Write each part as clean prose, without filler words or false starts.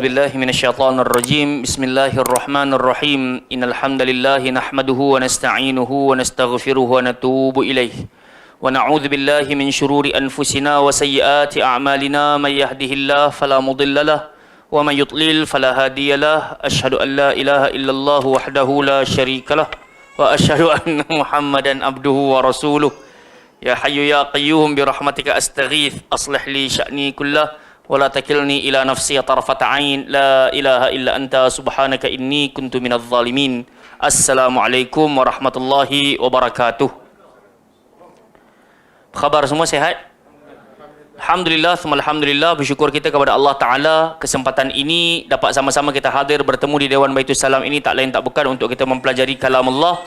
بالله من الشيطان الرجيم بسم الله الرحمن الرحيم إن الحمد لله نحمده ونستعينه ونستغفره ونتوب إليه ونعوذ بالله من شرور أنفسنا وسيئات أعمالنا من يهده الله فلا مضل له ومن يضلل فلا هادي له أشهد أن لا إله إلا الله وحده لا شريك له وأشهد أن محمدا عبده ورسوله يا حي يا قيوم برحمتك أستغيث أصلح لي شأني كله ولا تكلني إلى نفسي طرفة عين لا إله إلا أنت سبحانك إني كنت من الظالمين السلام عليكم ورحمة الله وبركاته. Khabar semua sehat? Alhamdulillah, alhamdulillah, bersyukur kita kepada Allah Ta'ala kesempatan ini dapat sama-sama kita hadir bertemu di Dewan Baitul Salam ini tak lain tak bukan untuk kita mempelajari kalam Allah.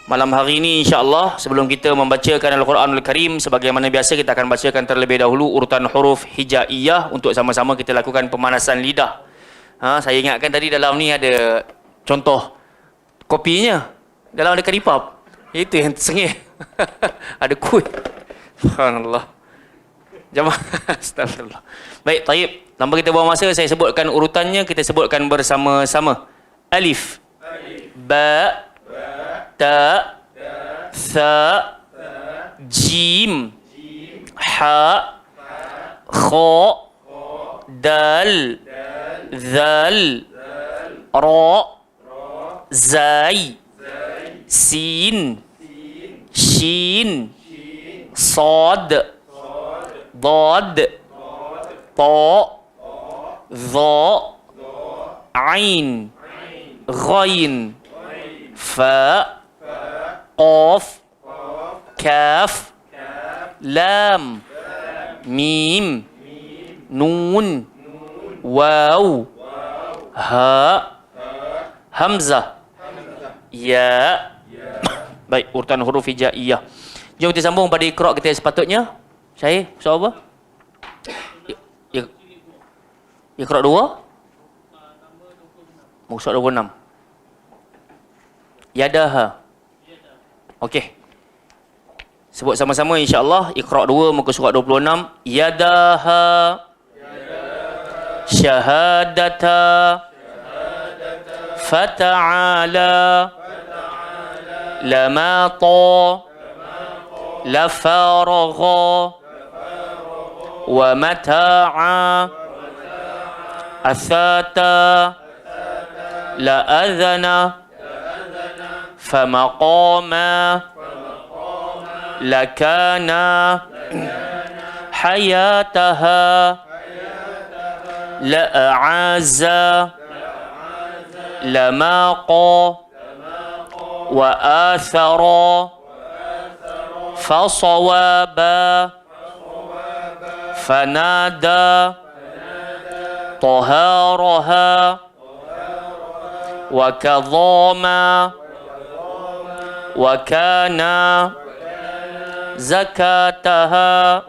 Malam hari ini insya-Allah sebelum kita membacakan Al-Quranul Karim sebagaimana biasa kita akan bacakan terlebih dahulu urutan huruf hijaiyah untuk sama-sama kita lakukan pemanasan lidah. Saya ingatkan tadi dalam ni ada contoh kopinya. Dalam ada karipap. Itu yang tersengih. Ada kuih. Subhanallah. Jamaah. Astagfirullah. Baik, taib. Tanpa kita buang masa saya sebutkan urutannya, kita sebutkan bersama-sama. Alif. Ba. Ta, tha, jim, ha, kha, dal, zal, ra, zai, sin, shin, sad, dad, ta, dha, ain, ghain, fa, qaf, kaf, lam, mim, nun, waw, ha, hamzah, ya. Baik, urutan huruf hijaiyah. Jom kita sambung pada iqra' kita sepatutnya. Saya, soal apa? Iqra' 2? Muka surat 26. Yadaha. Okey. Sebut sama-sama insya-Allah. Iqra' 2 muka surat 26. Yadaha. Syahadata. Fata'ala. Lamata. Lafaragha. Wa mata'a. Athata. La'adhana. فمقاما لكانا حياتها لأعازا لماقا وآثرا فصوابا فنادى طهارها وكظاما وكان زكاتها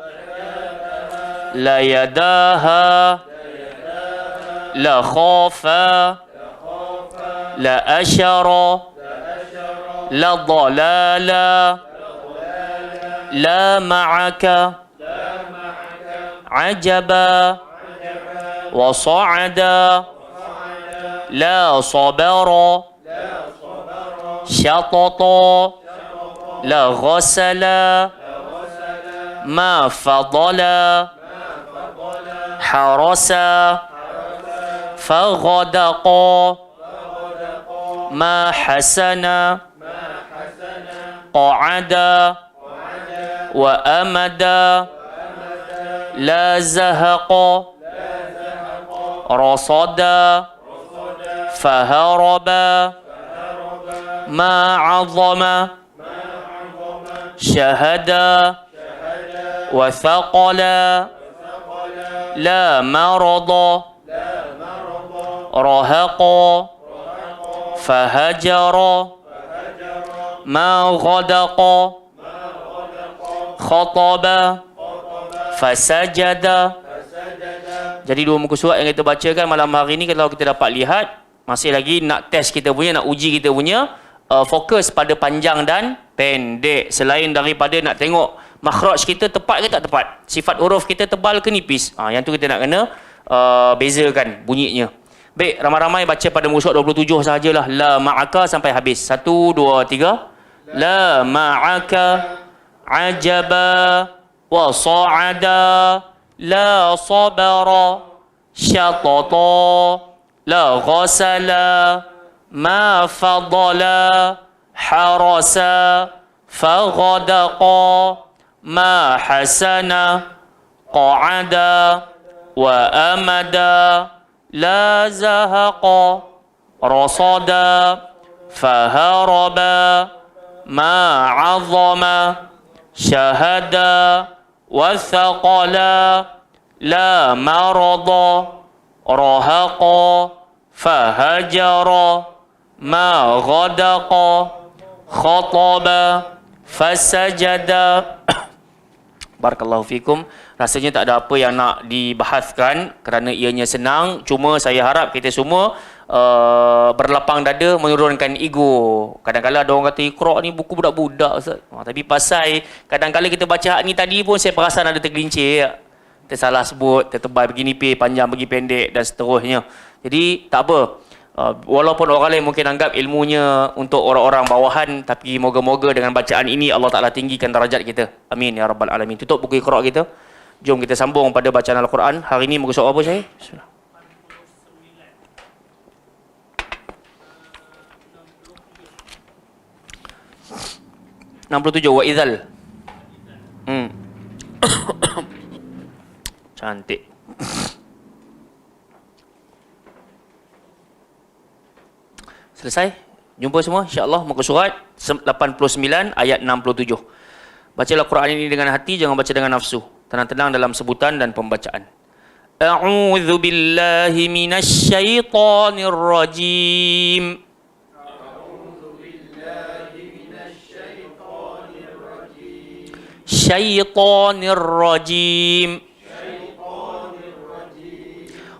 لا يداها لا خافا لا أشر لا ضلالا لا معك عجبا وصعدا لا صبر شططا لا غسلا ما فضلا حرسا فغدقا ما حسنا قعدا وأمدا لا زهقا رصدا فهربا ما عظم شهدا وثقلا لا مرض رهقا فهجر ما غدق خطب فسجد. Jadi dua muka surat yang kita bacakan malam hari ini kalau kita dapat lihat masih lagi nak test kita punya, nak uji kita punya fokus pada panjang dan pendek, selain daripada nak tengok makhraj kita tepat ke tak tepat, sifat huruf kita tebal ke nipis. Yang tu kita nak kena bezakan bunyinya. Baik, ramai-ramai baca pada muka surat 27 sahajalah. La ma'aka sampai habis. 1, 2, 3. La ma'aka ajaba wa sa'ada la sabara syatata la ghasala ma fadala harasa faghadaqa ma hasana qa'ada wa amada la zahaqa rasada faharaba ma 'azama syahada wathaqala la marada rahaqa fahajara ma ghadaqa khataba fasajada. Barakallahu fikum. Rasanya tak ada apa yang nak dibahaskan kerana ianya senang. Cuma saya harap kita semua berlapang dada, menurunkan ego. Kadang-kadang ada orang kata Iqra ni buku budak-budak Ustaz. Tapi pasal kadang-kadang kita baca ni tadi pun saya perasan ada tergelincir. Tersalah sebut, tertebal begini panjang bagi pendek dan seterusnya. Jadi tak apa. Walaupun orang lain mungkin anggap ilmunya untuk orang-orang bawahan, tapi moga-moga dengan bacaan ini Allah Ta'ala tinggikan darajat kita. Amin ya Rabbal Alamin. Tutup buku Iqra kita. Jom kita sambung pada bacaan Al-Quran. Hari ini muka surat apa saya? Bismillah. (67) Wa idzal. Cantik. Selesai? Jumpa semua insya-Allah muka surat 89 ayat 67. Bacalah Quran ini dengan hati, jangan baca dengan nafsu. Tenang-tenang dalam sebutan dan pembacaan. A'udzu billahi minasy syaithanir rajim. Syaitanir rajim.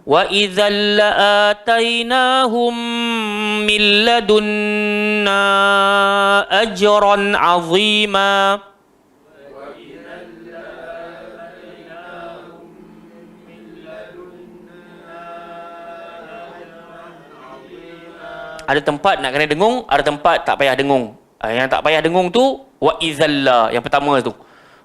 Wa idzal la'atainahum min ladunna ajran 'azima. Ada tempat nak kena dengung, ada tempat tak payah dengung. Yang tak payah dengung tu wa idzalla, yang pertama tu.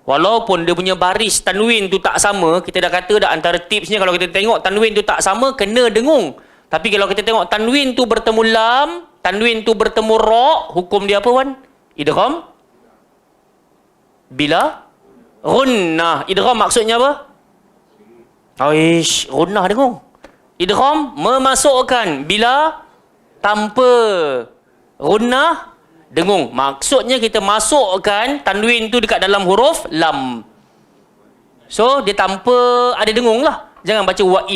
Walaupun dia punya baris tanwin tu tak sama, kita dah kata dah antara tipsnya kalau kita tengok tanwin tu tak sama, kena dengung. Tapi kalau kita tengok tanwin tu bertemu lam, tanwin tu bertemu ra, hukum dia apa Wan? Idgham bila gunnah. Idgham maksudnya apa? Aish, gunnah dengung. Idgham memasukkan bila tanpa gunnah dengung. Maksudnya kita masukkan tanwin tu dekat dalam huruf lam. So dia tanpa ada dengung lah. Jangan baca wa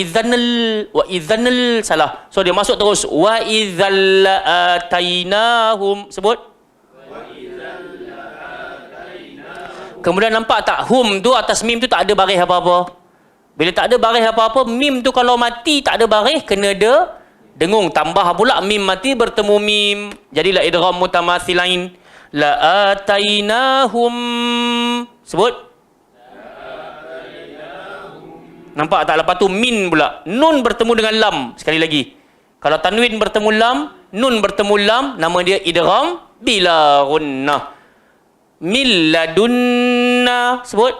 idzanal salah. So dia masuk terus wa idzal atainahum, sebut. Kemudian nampak tak hum tu atas mim tu tak ada baris apa-apa. Bila tak ada baris apa-apa, mim tu kalau mati tak ada baris, kena ada dengung. Tambah pula mim mati bertemu mim. Jadilah idgham mutamathilain. La atainahum. Sebut. Nampak tak? Lepas tu min pula. Nun bertemu dengan lam. Sekali lagi. Kalau tanwin bertemu lam, nun bertemu lam, nama dia idgham bila gunnah. Min ladunna. Sebut.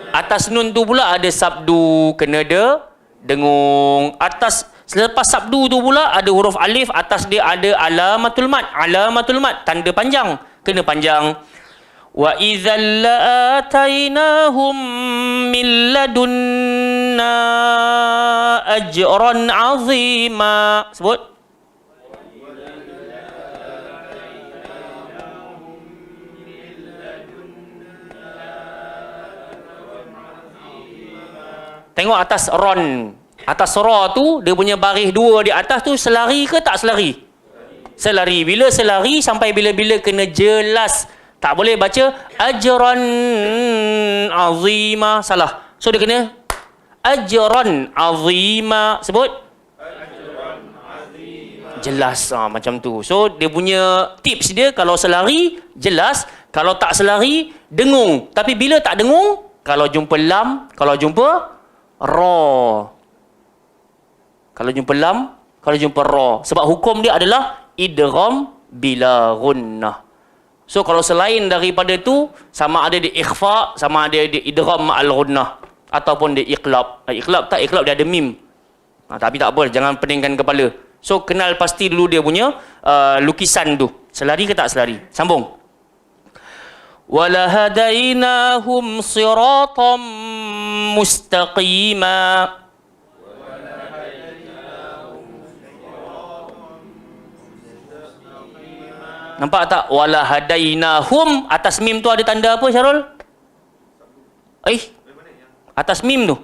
Atas nun tu pula ada sabdu, kena ada dengung. Atas selepas sabdu tu pula ada huruf alif, atas dia ada alamatul mat. Alamatul mat tanda panjang, kena panjang. Wa idzal la'atainahum min ladunna ajran 'azima. Sebut. Tengok atas ron. Atas ra tu, dia punya baris dua di atas tu selari ke tak selari? Selari. Bila selari sampai bila-bila kena jelas. Tak boleh baca ajran azima. Salah. So dia kena ajran azima. Sebut. Jelas. Macam tu. So dia punya tips dia, kalau selari, jelas. Kalau tak selari, dengung. Tapi bila tak dengung, kalau jumpa lam, kalau jumpa Ra. Kalau jumpa lam, kalau jumpa ra. Sebab hukum dia adalah idgham bila gunnah. So kalau selain daripada tu, sama ada di ikhfa, sama ada di idgham ma'al gunnah, ataupun di iqlab. Iqlab tak, iqlab dia ada mim. Tapi tak apa, jangan peningkan kepala. So kenal pasti dulu dia punya lukisan tu. Selari ke tak selari? Sambung. Walahadainahum siratan mustaqima. Nampak tak? Walahadainahum, atas mim tu ada tanda apa, Syarul? Atas mim tu.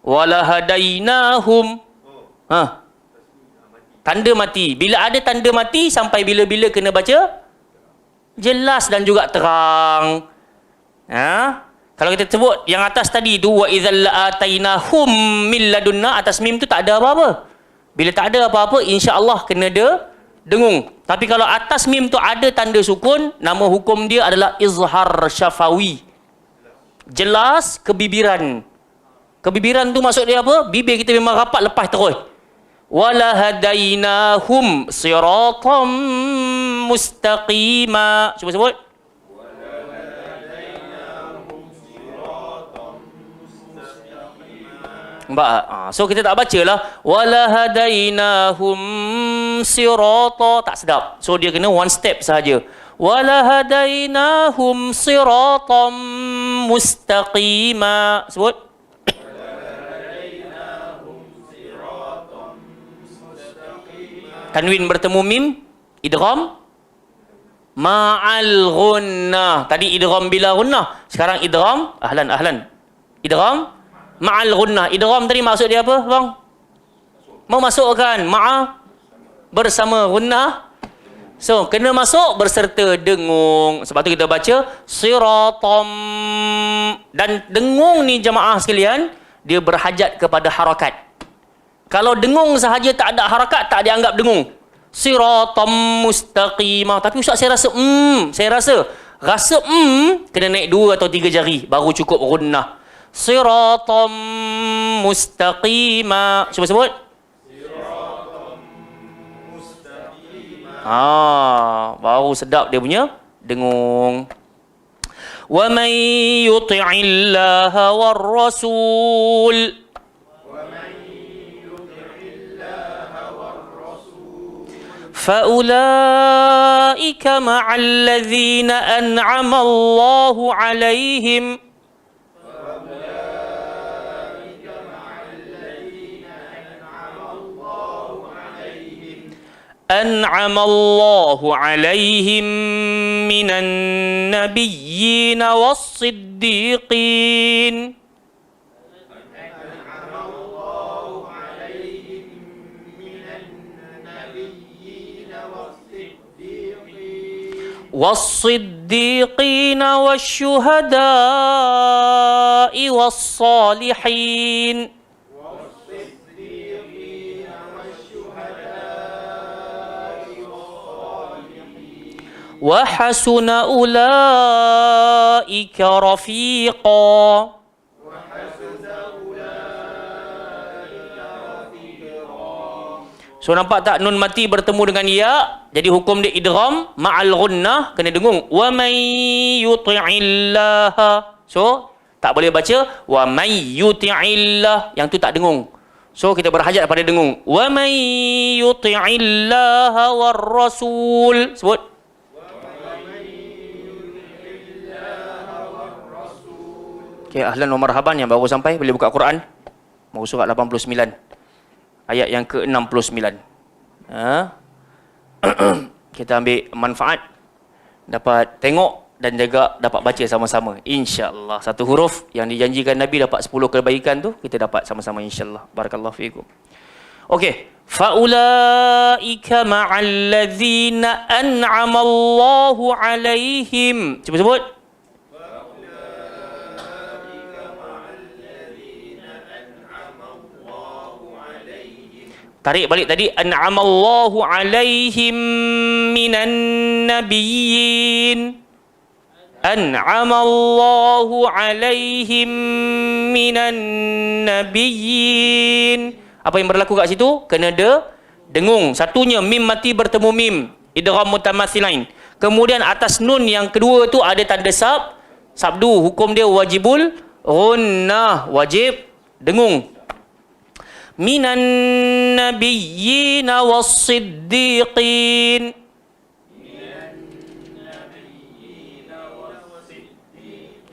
Walahadainahum. Tanda mati. Bila ada tanda mati, sampai bila-bila kena baca? Jelas dan juga terang. Kalau kita sebut yang atas tadi tu, wa idzal la'atainahum min ladunna, atas mim tu tak ada apa-apa. Bila tak ada apa-apa, insya-Allah kena dengung. Tapi kalau atas mim tu ada tanda sukun, nama hukum dia adalah izhar syafawi. Jelas kebibiran. Kebibiran tu maksud dia apa? Bibir kita memang rapat, lepas terus. Walahadainahum siratan mustaqima. Cuba sebut. Nampak? So kita tak baca lah walahadainahum sirata, tak sedap. So dia kena one step sahaja. Walahadainahum siratan mustaqima. Sebut. Tanwin bertemu mim, idgham ma'al gunnah. Tadi idgham bila gunnah, sekarang idgham ahlan. Idgham ma'al gunnah. Idgham tadi maksud dia apa, bang? Mau masukkan ma'a bersama gunnah. So kena masuk berserta dengung. Sebab tu kita baca siratam. Dan dengung ni jemaah sekalian, dia berhajat kepada harakat. Kalau dengung sahaja tak ada harakat, tak dianggap dengung. Siratam mustaqimah. Tapi ustaz saya rasa kena naik 2 atau 3 jari baru cukup gunnah. Siratam mustaqimah. Cuba sebut. Siratam mustaqimah. Baru sedap dia punya dengung. Wa man yuti'illaha war rasul. فأولئك مع الذين أنعم الله عليهم أنعم الله عليهم من النبيين والصديقين والصديقين والشهداء والصالحين وحسن أولئك رفيقا. So nampak tak nun mati bertemu dengan ya, jadi hukum dia idgham ma'al gunnah, kena dengung. Wa may yuti'illaha. So tak boleh baca wa may yuti'illah, yang tu tak dengung. So kita berhajat pada dengung. Wa may yuti'illaha war rasul. Sebut. Okay, ahlan wa marhaban yang baru sampai, boleh buka Quran. Mau surat 89. Ayat yang ke-69. Kita ambil manfaat, dapat tengok dan juga dapat baca sama-sama, insya-Allah. Satu huruf yang dijanjikan Nabi dapat 10 kebaikan tu, kita dapat sama-sama insya-Allah. Barakallahu fiikum. Okey, faulaika ma'al ladzina an'ama Allahu 'alaihim. Cuba sebut. Tarik balik tadi, an'amallahu alaihim minan nabiyyin. an'amallahu alaihim minan nabiyyin. Apa yang berlaku kat situ? Kena dengung. Satunya mim mati bertemu mim, idgham mutamatsilain. Kemudian atas nun yang kedua tu ada tanda sabdu. Hukum dia wajibul ghunnah, wajib dengung. Minan nabiyyin was-siddiqin.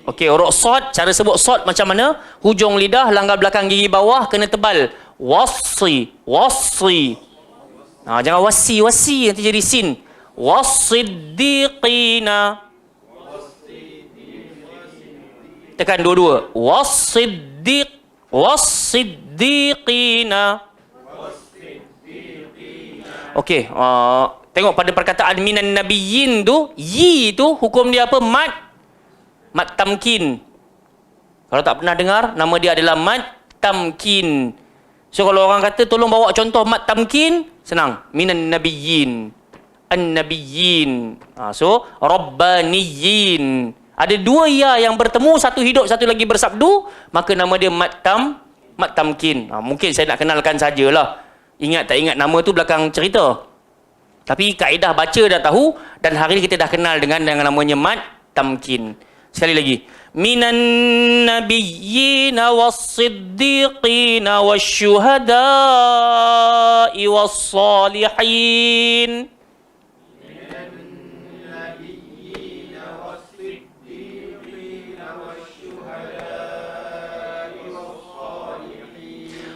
Okey, huruf sad, cara sebut sad macam mana? Hujung lidah, langgar belakang gigi bawah kena tebal. Wassi. Jangan wasi nanti jadi sin. Was-siddiqina. Tekan dua-dua. Was-siddiqina. Okey, tengok pada perkataan minan nabiyyin tu, yi tu hukum dia apa? Mat tamkin. Kalau tak pernah dengar, nama dia adalah mat tamkin. So kalau orang kata tolong bawa contoh mat tamkin, senang. Minan nabiyyin, an-nabiyyin. So rabbaniyin. Ada dua ya yang bertemu, satu hidup, satu lagi bersabdu, maka nama dia mat tamkin. Mungkin saya nak kenalkan sajalah. Ingat tak ingat nama tu belakang cerita. Tapi kaedah baca dah tahu, dan hari ni kita dah kenal dengan namanya mat tamkin. Sekali lagi. Minan nabiyyina was-siddiqina wasyuhada'i was-salihin.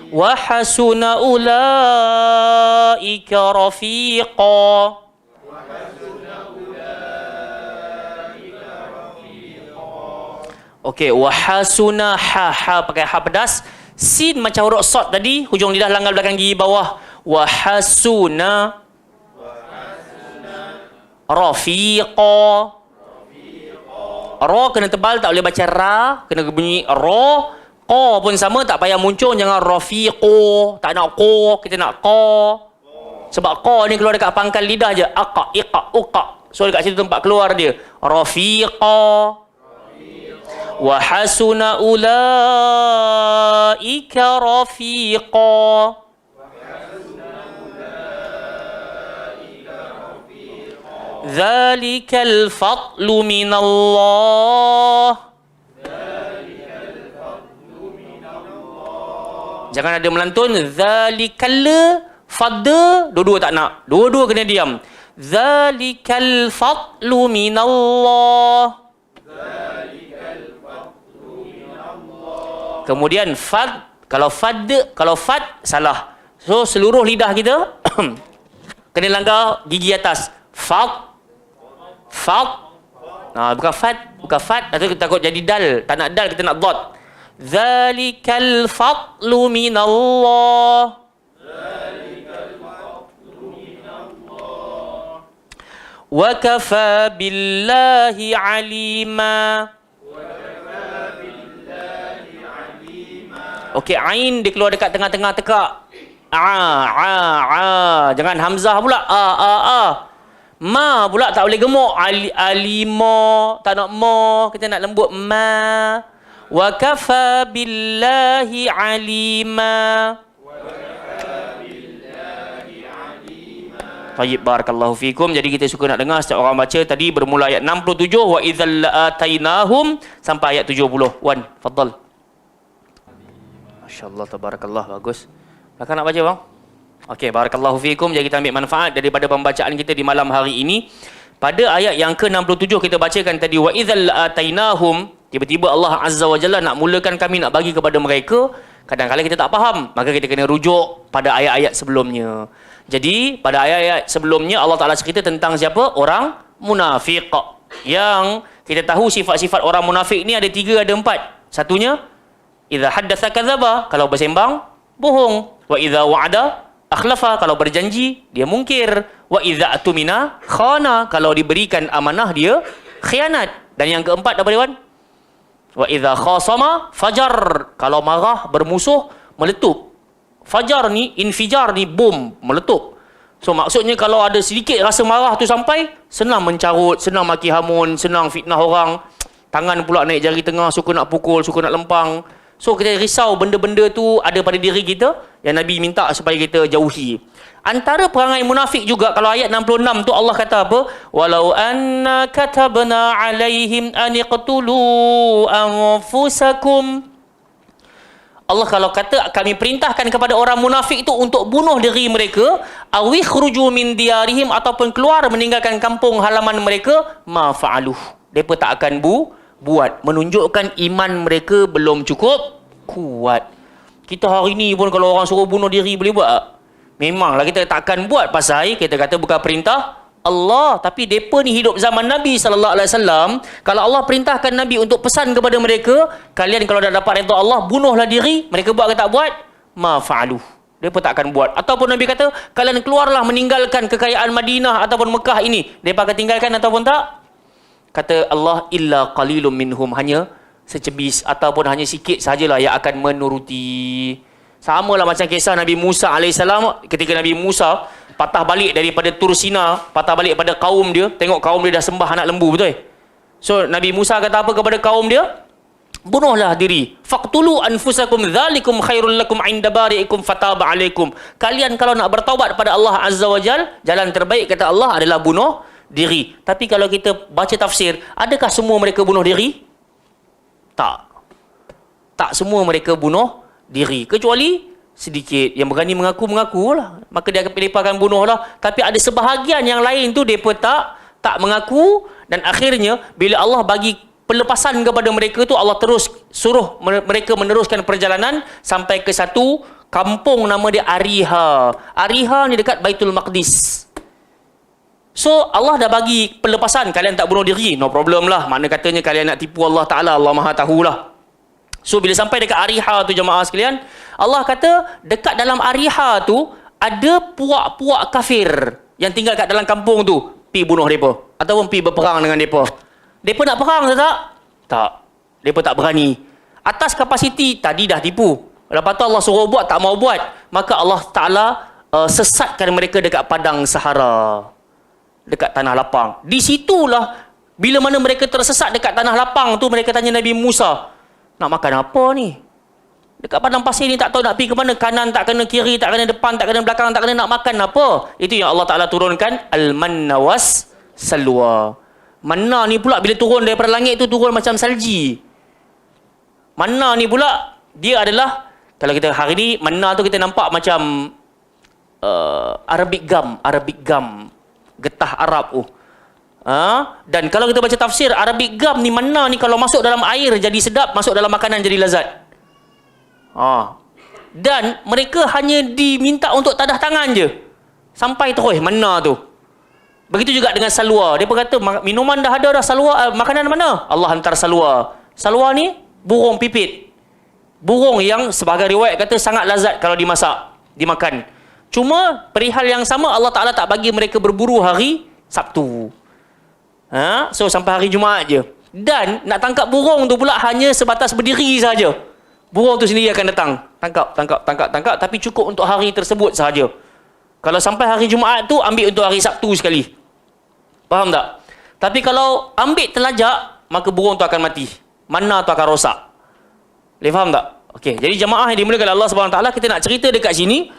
Wa hasuna ulaika rafiqa. Okey, wahasuna ha pakai ha pedas. Sin macam huruf sad tadi, hujung lidah langgar belakang gigi bawah. Wahasuna rafiqa. Ra kena tebal, tak boleh baca ra, kena bunyi ra. Qa pun sama, tak payah muncul, jangan rafiqo. Tak nak qa, kita nak qa. Sebab qa ni keluar dekat pangkal lidah je. Aqa, iqa, uqa. So dekat situ tempat keluar dia. Rafiqa. Wa hasuna ulaika rafiqa. Dzalikal fadlu minallah. Jangan ada melantun. Dzalikal fadl, dua-dua tak nak. Dua-dua kena diam. Dzalikal fadlu minallah. Kemudian fad, kalau fad salah. So seluruh lidah kita kena langgar gigi atas. Fad. Bukan fad, atau kita takut jadi dal. Tak nak dal, kita nak dot. Dzalikal fadlu minallah. Wa kafa billahi alima. Okey, ain dia keluar dekat tengah-tengah tekak. Jangan hamzah pula. Ma pula tak boleh gemuk. Alima, tak nak ma, kita nak lembut ma. Wa kafa billahi alima. Tayyib, barakallahu fikum. Jadi kita suka nak dengar setiap orang baca. Tadi bermula ayat 67 wa idzal la'atainahum sampai ayat 70. Wan, faddal. Masya-Allah, tabarakallah, bagus. Kakak nak baca bang? Okey, barakallahu fiikum. Jadi kita ambil manfaat daripada pembacaan kita di malam hari ini. Pada ayat yang ke-67 kita bacakan tadi, wa idzal atainahum, tiba-tiba Allah Azza wa Jalla nak mulakan kami nak bagi kepada mereka. Kadang-kadang kita tak faham, maka kita kena rujuk pada ayat-ayat sebelumnya. Jadi pada ayat-ayat sebelumnya Allah Taala cerita tentang siapa? Orang munafik. Yang kita tahu sifat-sifat orang munafik ni ada 3, ada 4. Satunya, idza haddatsa kadzaba, kalau bersembang bohong. Wa idza wa'ada akhlafa, kalau berjanji dia mungkir. Wa idza atumina khana, kalau diberikan amanah dia khianat. Dan yang keempat apa dia, Wan? Wa idza khasama fajar, kalau marah bermusuh meletup. Fajar ni, infijar ni bom, meletup. So maksudnya kalau ada sedikit rasa marah tu sampai, senang mencarut, senang maki hamun, senang fitnah orang. Tangan pula naik jari tengah, suka nak pukul, suka nak lempang. So kita risau benda-benda tu ada pada diri kita yang Nabi minta supaya kita jauhi. Antara perangai munafik juga, kalau ayat 66 tu Allah kata apa? Walau anna katabna alaihim an iqtulu anfusakum. Allah kalau kata kami perintahkan kepada orang munafik itu untuk bunuh diri mereka, awi khruju min diyarihim, ataupun keluar meninggalkan kampung halaman mereka, ma fa'aluh. Depa tak akan buat, menunjukkan iman mereka belum cukup kuat. Kita hari ni pun kalau orang suruh bunuh diri boleh buat tak? Memanglah kita takkan buat, pasal kita kata bukan perintah Allah. Tapi mereka ni hidup zaman Nabi SAW. Kalau Allah perintahkan Nabi untuk pesan kepada mereka, kalian kalau dah dapat redha Allah, bunuhlah diri. Mereka buat ke tak buat? Ma fa'aluh. Mereka tak akan buat. Ataupun Nabi kata, kalian keluarlah meninggalkan kekayaan Madinah ataupun Mekah ini. Mereka akan tinggalkan ataupun tak? Kata Allah, illa qalilum minhum. Hanya secebis ataupun hanya sikit sahajalah yang akan menuruti. Sama lah macam kisah Nabi Musa AS. Ketika Nabi Musa patah balik daripada Tur Sina, patah balik pada kaum dia, tengok kaum dia dah sembah anak lembu, betul? So Nabi Musa kata apa kepada kaum dia? Bunuhlah diri. Faqtulu anfusakum dzalikum khairul lakum 'inda bari'ikum fataba 'alaikum. Kalian kalau nak bertaubat pada Allah Azza wa Jal, jalan terbaik kata Allah adalah bunuh diri. Tapi kalau kita baca tafsir, adakah semua mereka bunuh diri? Tak semua mereka bunuh diri, kecuali sedikit yang berani mengaku lah, maka mereka akan bunuh lah. Tapi ada sebahagian yang lain tu mereka tak mengaku, dan akhirnya bila Allah bagi pelepasan kepada mereka tu, Allah terus suruh mereka meneruskan perjalanan sampai ke satu kampung nama dia Ariha. Ariha ni dekat Baitul Maqdis. So Allah dah bagi pelepasan, kalian tak bunuh diri, no problem lah. Mana katanya kalian nak tipu Allah Ta'ala, Allah Maha tahulah. So bila sampai dekat Ariha tu jemaah sekalian, Allah kata dekat dalam Ariha tu ada puak-puak kafir yang tinggal kat dalam kampung tu. Pi bunuh mereka ataupun pi berperang dengan mereka. Mereka nak perang ke tak? Tak. Mereka tak berani. Atas kapasiti tadi dah tipu. Lepas tu Allah suruh buat, tak mau buat. Maka Allah Ta'ala sesatkan mereka dekat padang Sahara, dekat tanah lapang. Di situlah bila mana mereka tersesat dekat tanah lapang tu, mereka tanya Nabi Musa, nak makan apa ni? Dekat padang pasir ni tak tahu nak pergi ke mana. Kanan tak kena, kiri tak kena, depan tak kena, belakang tak kena, nak makan apa? Itu yang Allah Ta'ala turunkan al-manna was salwa. Manna ni pula bila turun daripada langit tu, turun macam salji. Manna ni pula dia adalah, kalau kita hari ni manna tu kita nampak macam Arabic gum, getah Arab tu. Dan kalau kita baca tafsir, Arabic gum ni, manna ni kalau masuk dalam air jadi sedap, masuk dalam makanan jadi lazat. Dan mereka hanya diminta untuk tadah tangan je, sampai terus manna tu. Begitu juga dengan salwa. Dia berkata minuman dah ada dah, salwa makanan mana? Allah hantar salwa. Salwa ni burung pipit, burung yang sebagai riwayat kata sangat lazat kalau dimasak, dimakan. Cuma perihal yang sama, Allah Ta'ala tak bagi mereka berburu hari Sabtu. So sampai hari Jumaat je. Dan nak tangkap burung tu pula hanya sebatas berdiri saja. Burung tu sendiri akan datang, tangkap, tapi cukup untuk hari tersebut sahaja. Kalau sampai hari Jumaat tu, ambil untuk hari Sabtu sekali. Faham tak? Tapi kalau ambil telajak, maka burung tu akan mati. Mana tu akan rosak. Boleh faham tak? Okey, jadi jemaah yang dimuliakan Allah Subhanahu Wa Taala, kita nak cerita dekat sini.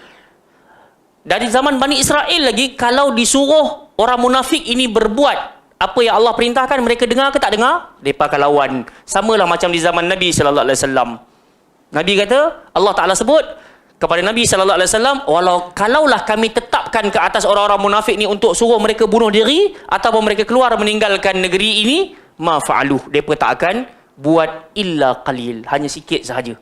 Dari zaman Bani Israel lagi, kalau disuruh orang munafik ini berbuat apa yang Allah perintahkan, mereka dengar ke tak dengar? Mereka akan lawan. Samalah macam di zaman Nabi sallallahu alaihi wasallam. Nabi kata, Allah Ta'ala sebut kepada Nabi sallallahu alaihi wasallam, kalaulah kami tetapkan ke atas orang-orang munafik ni untuk suruh mereka bunuh diri ataupun mereka keluar meninggalkan negeri ini, ma fa'aluh, mereka tak akan buat illa qalil, hanya sikit sahaja.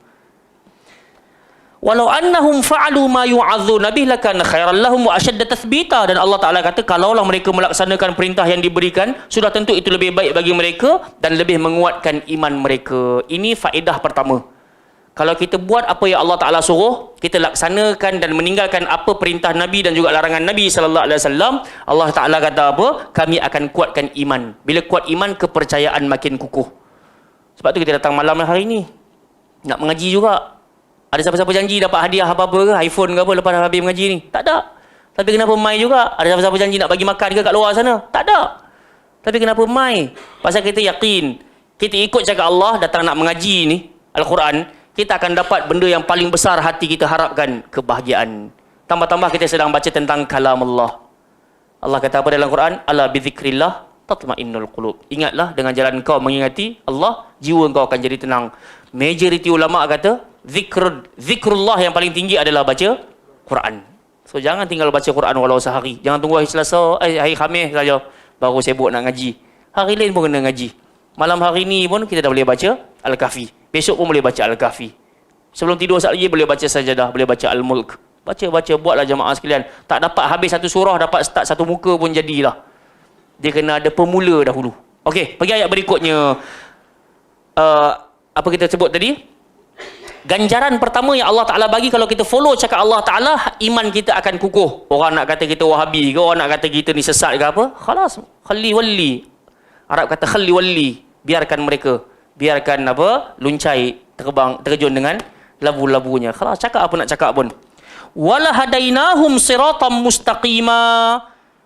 Walau annahum fa'alu ma yu'adzuna bih lakana khairan lahum wa ashadda tathbita. Dan Allah Ta'ala kata, kalaulah mereka melaksanakan perintah yang diberikan, sudah tentu itu lebih baik bagi mereka dan lebih menguatkan iman mereka. Ini faedah pertama. Kalau kita buat apa yang Allah Ta'ala suruh, kita laksanakan dan meninggalkan apa perintah Nabi dan juga larangan Nabi sallallahu alaihi wasallam, Allah Ta'ala kata apa? Kami akan kuatkan iman. Bila kuat iman, kepercayaan makin kukuh. Sebab tu kita datang malam hari ini nak mengaji juga. Ada siapa-siapa janji dapat hadiah apa-apa ke, iPhone ke apa lepas habis mengaji ni? Tak ada. Tapi kenapa mai juga? Ada siapa-siapa janji nak bagi makan ke kat luar sana? Tak ada. Tapi kenapa mai? Pasal kita yakin. Kita ikut cakap Allah, datang nak mengaji ni, Al-Quran, kita akan dapat benda yang paling besar hati kita harapkan, kebahagiaan. Tambah-tambah kita sedang baca tentang kalam Allah. Allah kata apa dalam Quran? Ala bizikrillah tatma'innul qulub. Ingatlah dengan jalan kau mengingati Allah, jiwa kau akan jadi tenang. Majoriti ulama kata zikrullah yang paling tinggi adalah baca Quran. So jangan tinggal baca Quran walau sehari. Jangan tunggu hari Selasa, hari Khamis saja baru sibuk nak ngaji. Hari lain pun kena ngaji. Malam hari ni pun kita dah boleh baca Al-Kahfi. Besok pun boleh baca Al-Kahfi. Sebelum tidur sekali lagi boleh baca Sajadah, boleh baca Al-Mulk. Baca, buatlah jemaah sekalian. Tak dapat habis satu surah, dapat start satu muka pun jadilah. Dia kena ada pemula dahulu. Okey, pergi ayat berikutnya. Apa kita sebut tadi? Ganjaran pertama yang Allah Ta'ala bagi kalau kita follow cakap Allah Ta'ala, iman kita akan kukuh. Orang nak kata kita wahabi ke, orang nak kata kita ni sesat ke apa, khalas, khalli walli. Arab kata khalli walli, biarkan mereka. Biarkan apa, luncai, terbang, terjun dengan labu-labunya. Khalas, cakap apa nak cakap pun. Wala hadainahum siratam mustaqima.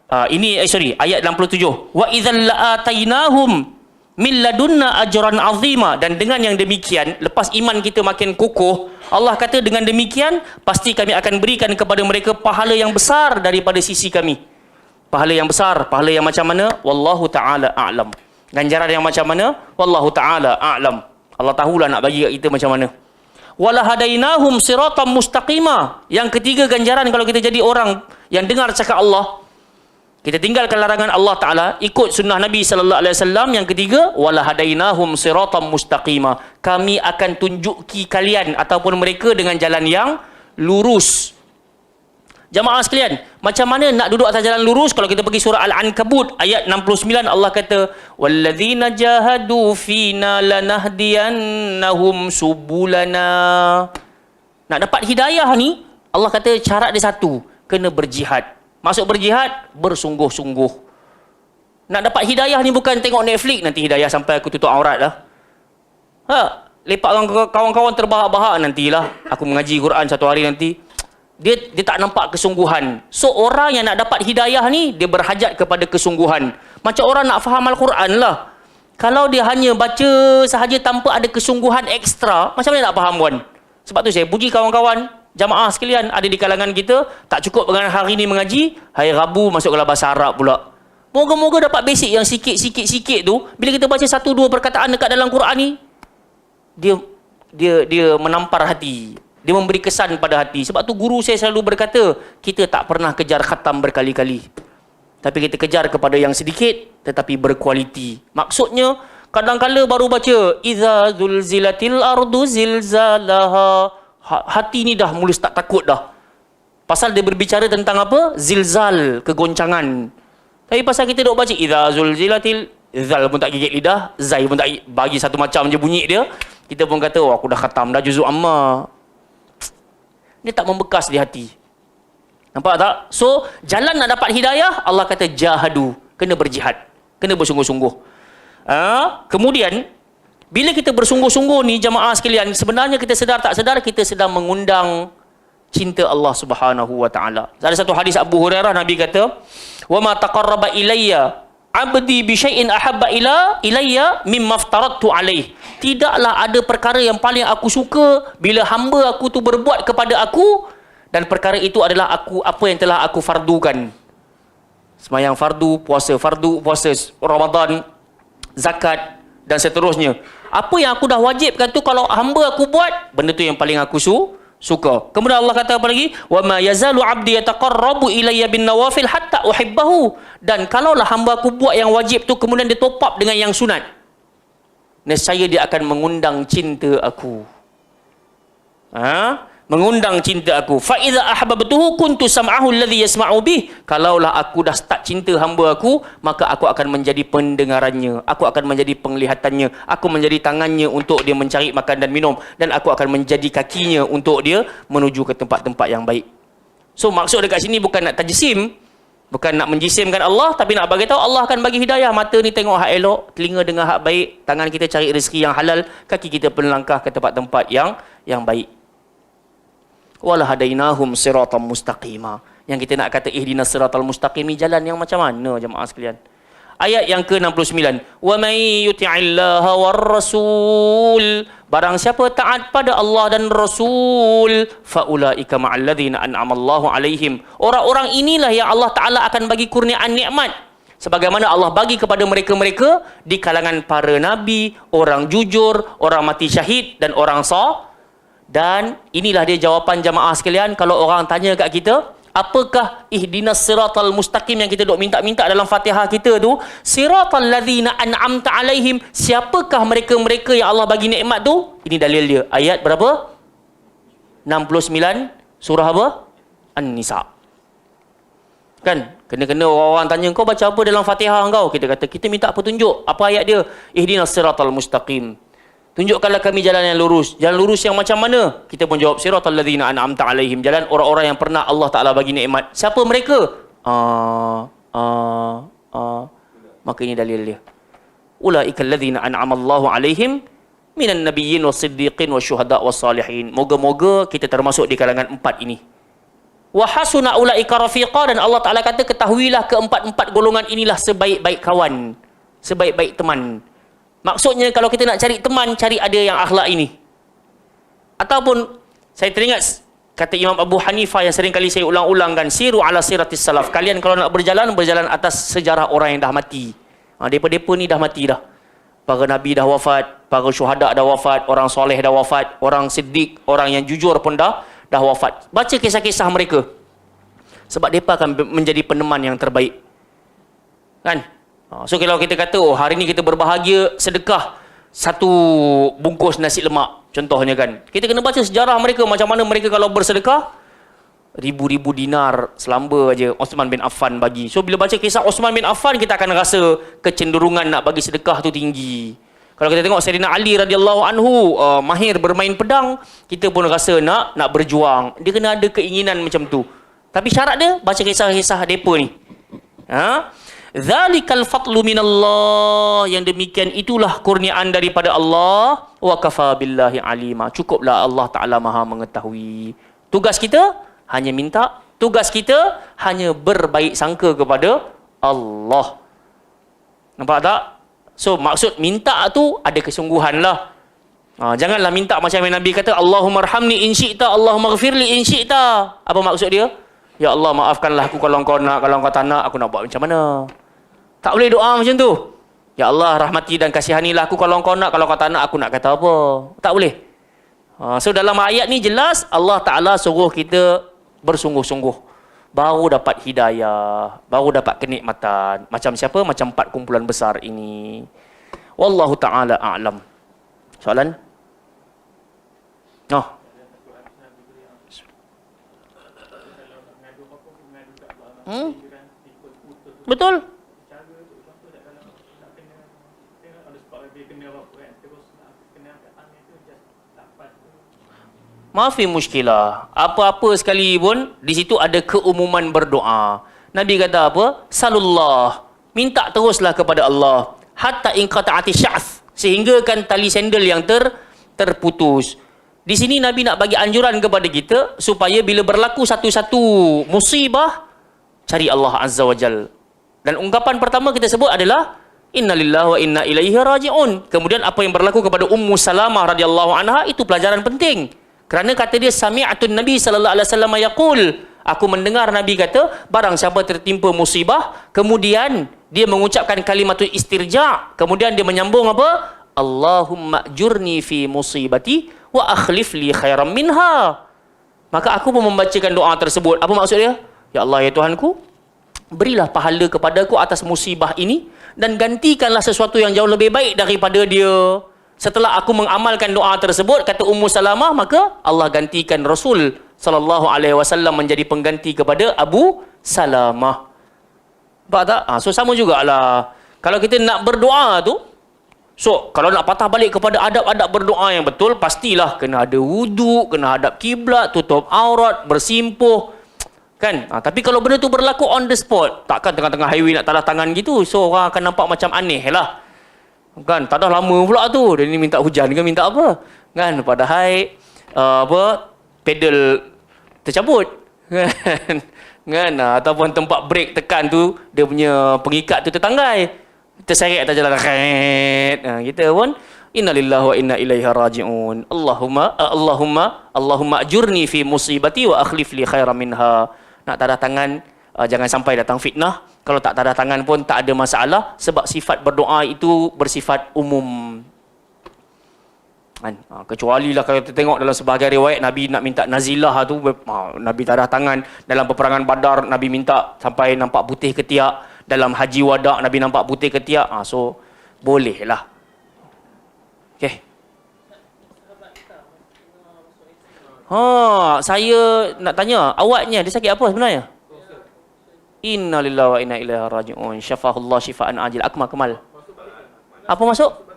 Ayat 67. Wa idzal la'atainahum min ladunna ajran azima. Dan dengan yang demikian, lepas iman kita makin kukuh, Allah kata dengan demikian pasti kami akan berikan kepada mereka pahala yang besar daripada sisi kami. Pahala yang besar, pahala yang macam mana? Wallahu ta'ala a'lam. Ganjaran yang macam mana? Wallahu ta'ala a'lam. Allah tahulah nak bagi kat kita macam mana. Wala hadainahum siratam mustaqima. Yang ketiga ganjaran kalau kita jadi orang yang dengar cakap Allah, kita tinggalkan larangan Allah Ta'ala, ikut sunnah Nabi sallallahu alaihi wasallam. Yang ketiga, wala hadainahum siratam mustaqima. Kami akan tunjuki kalian ataupun mereka dengan jalan yang lurus. Jamaah sekalian, macam mana nak duduk atas jalan lurus? Kalau kita pergi surah Al-Ankabut ayat 69, Allah kata walladzina jahadu fina lanahdiyannahum subulana. Nak dapat hidayah ni, Allah kata syarat dia satu, kena berjihad. Masuk berjihad, bersungguh-sungguh. Nak dapat hidayah ni bukan tengok Netflix nanti hidayah sampai aku tutup aurat lah. Lepak kawan-kawan terbahak-bahak nantilah aku mengaji Quran satu hari nanti. Dia tak nampak kesungguhan. So orang yang nak dapat hidayah ni, dia berhajat kepada kesungguhan. Macam orang nak faham Al-Quran lah. Kalau dia hanya baca sahaja tanpa ada kesungguhan ekstra, macam mana nak faham kan? Sebab tu saya puji kawan-kawan jamaah sekalian ada di kalangan kita, tak cukup dengan hari ni mengaji, hari Rabu masuk kelas bahasa Arab pula. Moga-moga dapat basic yang sikit-sikit tu, bila kita baca satu dua perkataan dekat dalam Quran ni, dia menampar hati. Dia memberi kesan pada hati. Sebab tu guru saya selalu berkata, kita tak pernah kejar khatam berkali-kali. Tapi kita kejar kepada yang sedikit tetapi berkualiti. Maksudnya, kadang-kala baru baca Iza zulzilatil ardu zilzalaha. Hati ni dah mula tak takut dah. Pasal dia berbicara tentang apa? Zilzal, kegoncangan. Tapi pasal kita duk baca Iza zulzilatil, zal pun tak gigit lidah, zai pun tak bagi satu macam je bunyi dia. Kita pun kata, aku dah khatam dah juzuk amma. Dia tak membekas di hati. Nampak tak? So, jalan nak dapat hidayah, Allah kata jahadu. Kena berjihad. Kena bersungguh-sungguh. Kemudian, bila kita bersungguh-sungguh ni, jamaah sekalian, sebenarnya kita sedar tak sedar, kita sedang mengundang cinta Allah Subhanahu wa ta'ala. Ada satu hadis Abu Hurairah, Nabi kata, wa ma taqarraba ilayya abdi bi syai'in ahabba ilayya mimma aftaradtu alaih. Tidaklah ada perkara yang paling aku suka bila hamba aku tu berbuat kepada aku, dan perkara itu adalah apa yang telah aku fardukan. Sembahyang fardu, puasa Ramadan, zakat dan seterusnya. Apa yang aku dah wajibkan tu, kalau hamba aku buat, benda tu yang paling aku suka. Kemudian Allah kata apa lagi? Wa ma yazalu 'abdi yataqarrabu ilayya bin nawafil hatta uhibbahu. Dan kalaulah hamba aku buat yang wajib tu kemudian dia top up dengan yang sunat, nescaya dia akan mengundang cinta aku. Mengundang cinta aku. Fa iza ahbabtuhu kuntu sam'ahu alladhi yasma'u bih. Kalaulah aku dah start cinta hamba aku, maka aku akan menjadi pendengarannya, aku akan menjadi penglihatannya, aku menjadi tangannya untuk dia mencari makan dan minum, dan aku akan menjadi kakinya untuk dia menuju ke tempat-tempat yang baik. So maksud dekat sini bukan nak tajsim, bukan nak menjisimkan Allah, tapi nak bagi tahu Allah akan bagi hidayah. Mata ni tengok hak elok, telinga dengar hak baik, tangan kita cari rezeki yang halal, kaki kita melangkah ke tempat-tempat yang baik. Wala hadainahum siratam mustaqima. Yang kita nak kata ihdinas siratal mustaqim ni jalan yang macam mana jemaah sekalian? Ayat yang ke-69. Wa may yuti'illaha war rasul. Barang siapa taat pada Allah dan Rasul, faulaika ma'al ladzina an'ama Allahu alaihim. Orang-orang inilah yang Allah Taala akan bagi kurniaan nikmat. Sebagaimana Allah bagi kepada mereka-mereka di kalangan para nabi, orang jujur, orang mati syahid dan orang sah. Dan inilah dia jawapan jamaah sekalian kalau orang tanya kat kita, apakah ihdinas siratal mustaqim yang kita duk minta-minta dalam Fatihah kita tu? Siratal ladzina an'amta alaihim. Siapakah mereka-mereka yang Allah bagi nikmat tu? Ini dalil dia. Ayat berapa? 69 surah apa? An-Nisa. Kan? Kena-kena orang tanya, kau baca apa dalam Fatihah kau? Kita kata, kita minta petunjuk. Apa ayat dia? Ihdinas siratal mustaqim. Tunjukkanlah kami jalan yang lurus. Jalan lurus yang macam mana? Kita pun jawab, siratal ladzina an'amta alaihim. Jalan orang-orang yang pernah Allah Ta'ala bagi nikmat. Siapa mereka? Maka ini dalil dia. Ulaika alladzina an'ama Allahu alaihim minan nabiyyin was-siddiqin wasyuhada' was-salihin. Moga-moga kita termasuk di kalangan empat ini. Wa hasuna ulaika rafiqa. Dan Allah Ta'ala kata, ketahuilah keempat-empat golongan inilah sebaik-baik kawan, sebaik-baik teman. Maksudnya kalau kita nak cari teman, cari ada yang akhlak ini. Ataupun saya teringat kata Imam Abu Hanifah yang sering kali saya ulang-ulangkan, siru ala siratis salaf. Kalian kalau nak berjalan, berjalan atas sejarah orang yang dah mati. Depa-depa ni dah mati dah. Para nabi dah wafat, para syuhada dah wafat, orang soleh dah wafat, orang siddiq, orang yang jujur pun dah wafat. Baca kisah-kisah mereka. Sebab depa akan menjadi peneman yang terbaik. Kan? So kalau kita kata, oh hari ni kita berbahagia sedekah satu bungkus nasi lemak, contohnya kan. Kita kena baca sejarah mereka, macam mana mereka kalau bersedekah, ribu-ribu dinar selamba aja Osman bin Affan bagi. So bila baca kisah Osman bin Affan, kita akan rasa kecenderungan nak bagi sedekah tu tinggi. Kalau kita tengok Sayyidina Ali radhiyallahu anhu mahir bermain pedang, kita pun rasa nak berjuang. Dia kena ada keinginan macam tu. Tapi syarat dia baca kisah-kisah depa ni. Dzalikal fadlu minallah. Yang demikian itulah kurniaan daripada Allah. Wa kafa billahi alima. Cukuplah Allah Ta'ala maha mengetahui. Tugas kita hanya minta. Tugas kita hanya berbaik sangka kepada Allah. Nampak tak? So maksud minta tu ada kesungguhan lah. Janganlah minta macam yang Nabi kata, Allahumma arhamni in syi'ta, Allahumma ghafirli in syi'ta. Apa maksud dia? Ya Allah, maafkanlah aku kalau kau nak, kalau kau tak nak, aku nak buat macam mana? Tak boleh doa macam tu. Ya Allah, rahmati dan kasihanilah aku kalau kau nak, kalau kau tak nak, aku nak kata apa? Tak boleh. So dalam ayat ni jelas Allah Ta'ala suruh kita bersungguh-sungguh. Baru dapat hidayah, baru dapat kenikmatan. Macam siapa? Macam 4 kumpulan besar ini. Wallahu Ta'ala a'lam. Soalan? Betul? Maafi muskilah. Apa-apa sekali pun di situ ada keumuman berdoa. Nabi kata apa? Salullah. Minta teruslah kepada Allah. Hatta in qata'ati sya'th. Sehingga kan tali sandal yang terputus. Di sini Nabi nak bagi anjuran kepada kita supaya bila berlaku satu-satu musibah, cari Allah Azza wa Jal. Dan ungkapan pertama kita sebut adalah innalillahi wa inna ilaihi raji'un. Kemudian apa yang berlaku kepada Ummu Salamah radhiyallahu anha itu pelajaran penting. Kerana kata dia sami'atun Nabi sallallahu alaihi wasallam yaqul, aku mendengar Nabi kata, barang siapa tertimpa musibah, kemudian dia mengucapkan kalimatul istirja', kemudian dia menyambung apa? Allahumma ajurni fi musibati wa akhlif li khairan minha. Maka aku pun membacakan doa tersebut. Apa maksud dia? Ya Allah, ya Tuhanku, berilah pahala kepadaku atas musibah ini dan gantikanlah sesuatu yang jauh lebih baik daripada dia. Setelah aku mengamalkan doa tersebut, kata Ummu Salamah, maka Allah gantikan Rasul sallallahu alaihi wasallam menjadi pengganti kepada Abu Salamah. Nampak tak? So sama jugalah. Kalau kita nak berdoa tu, so kalau nak patah balik kepada adab-adab berdoa yang betul, pastilah kena ada wuduk, kena hadap kiblat, tutup aurat, bersimpuh. Kan? Tapi kalau benda tu berlaku on the spot, takkan tengah-tengah highway nak tadah tangan gitu, so orang akan nampak macam aneh lah. Kan? Tak dah lama pula tu. Dia ni minta hujan ke minta apa? Kan? Padahal pedal tercabut. Kan? Kan? Ataupun tempat break tekan tu, dia punya pengikat tu tertanggai. Terseret atas jalan. Kita pun inna lillahi wa inna ilaihi raji'un. Allahumma ajurni fi musibati wa akhlif li khairan minha. Nak tanda tangan, jangan sampai datang fitnah. Kalau tak tanda tangan pun tak ada masalah, sebab sifat berdoa itu bersifat umum. Kecuali lah kalau kita tengok dalam sebahagian riwayat Nabi nak minta nazilah tu, Nabi tanda tangan. Dalam peperangan Badar Nabi minta sampai nampak putih ketiak. Dalam haji wada Nabi nampak putih ketiak. So boleh lah. Okey. Saya nak tanya, awaknya dia sakit apa sebenarnya? Inna lillahi wa inna ilaihi raji'un. Syafahullah syifaan ajil. Akmal. Apa masuk?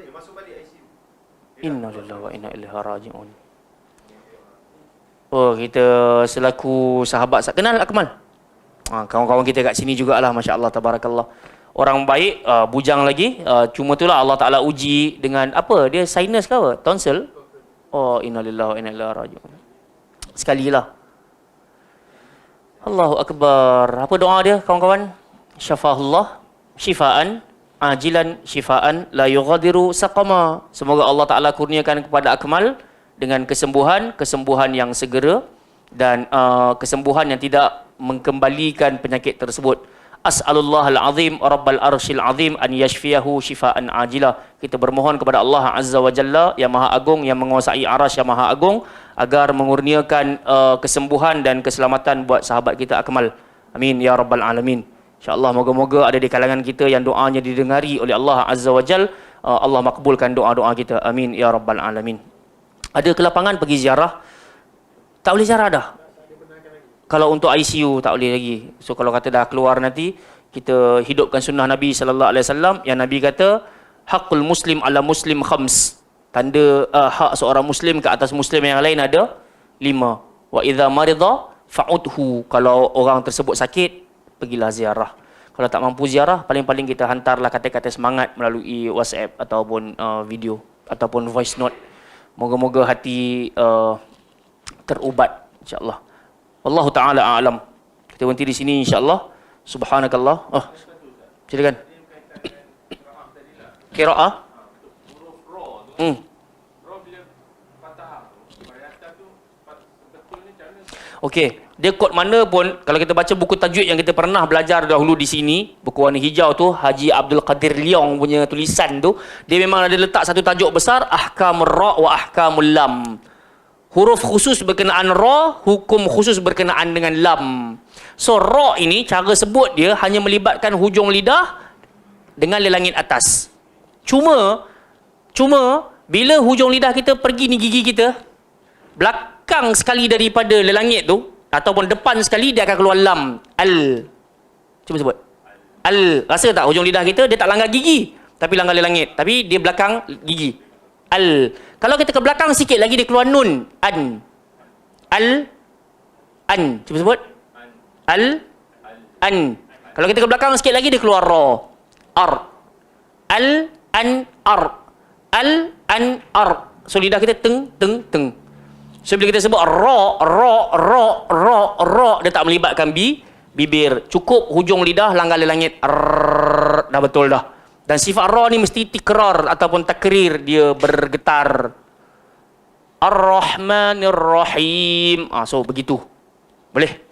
Inna lillahi wa inna ilaihi raji'un. Oh, kita selaku sahabat kenal Akmal. Kawan-kawan kita kat sini jugalah, masya-Allah tabarakallah. Orang baik, bujang lagi. Cuma itulah Allah Taala uji dengan apa? Dia sinus ke apa? Tonsil. Oh, inna lillahi wa inna ilaihi raji'un. Sekali lah. Allahu akbar. Apa doa dia kawan-kawan? Syafahullah syifaan ajilan syifaan la yughadiru saqama. Semoga Allah Taala kurniakan kepada Akmal dengan kesembuhan yang segera dan kesembuhan yang tidak mengembalikan penyakit tersebut. As'alullahal azim rabbal arsyil azim an yashfiyahu syifaan ajila. Kita bermohon kepada Allah Azza wa Jalla yang Maha Agung, yang menguasai arasy yang Maha Agung, agar mengurniakan kesembuhan dan keselamatan buat sahabat kita Akmal. Amin ya rabbal alamin. InsyaAllah moga-moga ada di kalangan kita yang doanya didengari oleh Allah Azza wa Jal. Allah makbulkan doa-doa kita. Amin ya rabbal alamin. Ada kelapangan pergi ziarah. Tak boleh ziarah dah. Kalau untuk ICU tak boleh lagi. So kalau kata dah keluar nanti, kita hidupkan sunnah Nabi sallallahu alaihi wasallam yang Nabi kata haqqul muslim ala muslim khams. Tanda hak seorang muslim ke atas muslim yang lain ada 5. Wa idza marida fa'udhu. Kalau orang tersebut sakit, pergilah ziarah. Kalau tak mampu ziarah, paling-paling kita hantarlah kata-kata semangat melalui WhatsApp ataupun video ataupun voice note. Moga-moga hati terubat insya-Allah. Wallahu taala a'lam. Kita berhenti di sini insya-Allah. Subhanakallah. Silakan. Qiraah. Okey, dia kod mana pun kalau kita baca buku tajwid yang kita pernah belajar dahulu di sini, buku warna hijau tu, Haji Abdul Qadir Leong punya tulisan tu, dia memang ada letak satu tajuk besar, Ahkamur Ra wa Ahkamul Lam. Huruf khusus berkenaan Ra, hukum khusus berkenaan dengan Lam. So Ra ini cara sebut dia hanya melibatkan hujung lidah dengan lelangit atas. Cuma bila hujung lidah kita pergi ni gigi kita, belakang sekali daripada lelangit tu ataupun depan sekali dia akan keluar lam. Al. Cuba sebut. Al. Rasa tak hujung lidah kita dia tak langgar gigi tapi langgar lelangit, tapi dia belakang gigi. Al. Kalau kita ke belakang sikit lagi dia keluar nun. An. Al. An. Cuba sebut. Al. An. Kalau kita ke belakang sikit lagi dia keluar ra. Ar. Al. An. Ar. Al. An. Ar. So lidah kita teng. So bila kita sebut ra, dia tak melibatkan bibir. Cukup hujung lidah langgar langit. Dah betul dah. Dan sifat ra ni mesti tikrar ataupun takrir, dia bergetar. Ar-Rahmanir Rahim. So begitu. Boleh?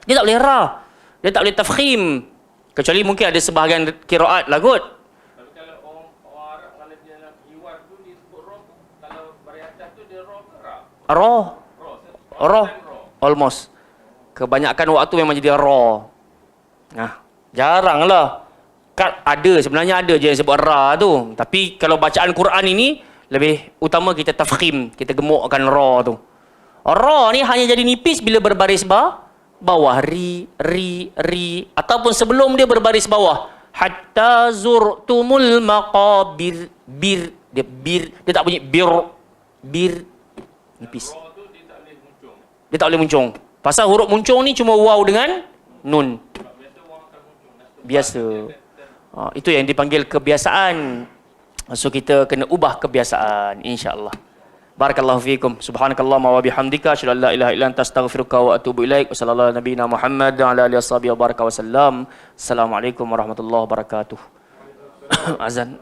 Dia tak boleh ra. Dia tak boleh tafkhim. Kecuali mungkin ada sebahagian qiraat lah kot. Ra. Almost. Kebanyakan waktu memang jadi ra. Jarang lah. Kan ada, sebenarnya ada je yang sebut ra tu. Tapi kalau bacaan Quran ini, lebih utama kita tafkhim. Kita gemukkan ra tu. Ra ni hanya jadi nipis bila berbaris bawah. Ri. Ataupun sebelum dia berbaris bawah. Hatta zurtumul maqabir. Dia tak bunyi bir. Nipis. Dia tak boleh muncung. Pasal huruf muncung ni cuma waw dengan nun. Biasa. Itu yang dipanggil kebiasaan. So kita kena ubah kebiasaan insya-Allah. Barakallahu fiikum. Subhanakallahumma wa bihamdika asyhadu an la ilaha illa anta astaghfiruka wa atubu ilaik. Wa sallallahu ala nabiyyina Muhammad wa ala alihi washabihi wa baraka wa sallam. Assalamualaikum warahmatullahi wabarakatuh. Azan.